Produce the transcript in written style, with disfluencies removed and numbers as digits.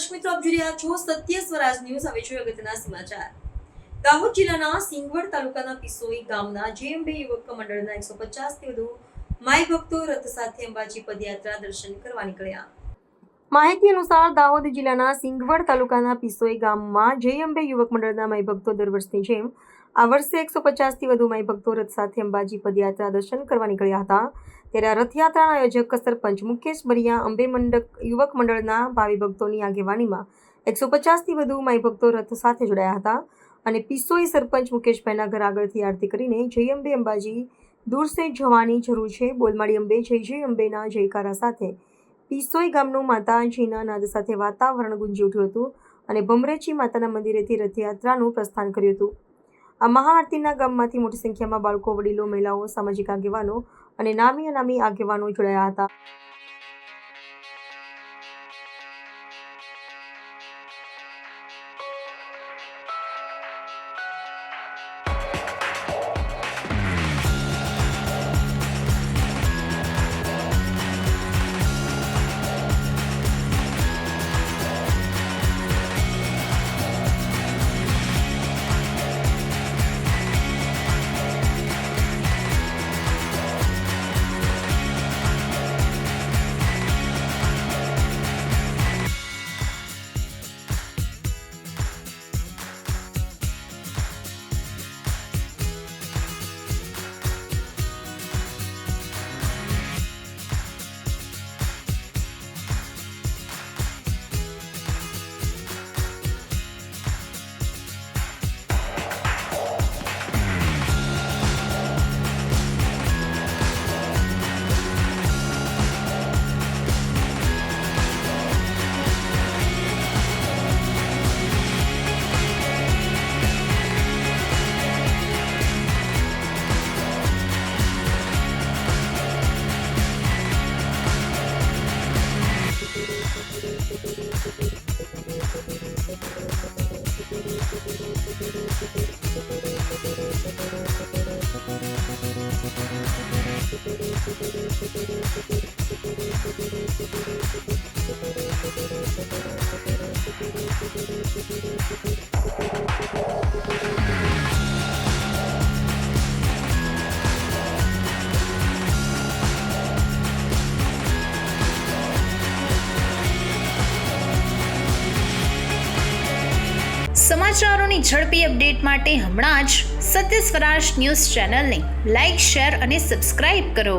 દર્શક મિત્રો, આપ જોઈ રહ્યા છો સત્ય સ્વરાજ ન્યૂઝ. હવે જોઈએ અગત્યના સમાચાર. દાહોદ જિલ્લાના સિંગવડ તાલુકાના પિસોઈ ગામના જેએમબી યુવક મંડળના 150 થી વધુ માઈ ભક્તો રથ સાથે અંબાજી પદયાત્રા દર્શન કરવા નીકળ્યા. માહિતી અનુસાર દાહોદ જિલ્લાના સિંગવડ તાલુકાના પિસોઈ ગામમાં જેએમબી યુવક મંડળના માઈ ભક્તો દર વર્ષની જેમ આ વર્ષે 150 થી વધુ માઈ ભક્તો રથ સાથે અંબાજી પદયાત્રા દર્શન કરવા નીકળ્યા હતા. ત્યારે આ રથયાત્રાના આયોજક સરપંચ મુકેશ બરિયા અંબે મંડક યુવક મંડળના ભાવિ ભક્તોની આગેવાનીમાં 150 થી વધુ માઈ ભક્તો રથ સાથે જોડાયા હતા અને પિસોઈ સરપંચ મુકેશભાઈના ઘર આગળથી આરતી કરીને જય અંબે અંબાજી દૂર સે જવાની જરૂર છે, બોલમાડી અંબે જય જય અંબેના જયકારા સાથે પિસોઈ ગામનું માતાજીના નાદ સાથે વાતાવરણ ગુંજી ઉઠ્યું હતું અને ભમરેચી માતાના મંદિરેથી રથયાત્રાનું પ્રસ્થાન કર્યું હતું. આ મહાઆરતીના ગામમાંથી મોટી સંખ્યામાં બાળકો, વડીલો, મહિલાઓ, સામાજિક આગેવાનો અને નામી અનામી આગેવાનો જોડાયા હતા. સમાચારોની ઝડપી અપડેટ માટે હમણાં જ સત્ય સ્વરાજ ન્યૂઝ ચેનલને લાઇક, શેર અને સબસ્ક્રાઇબ કરો.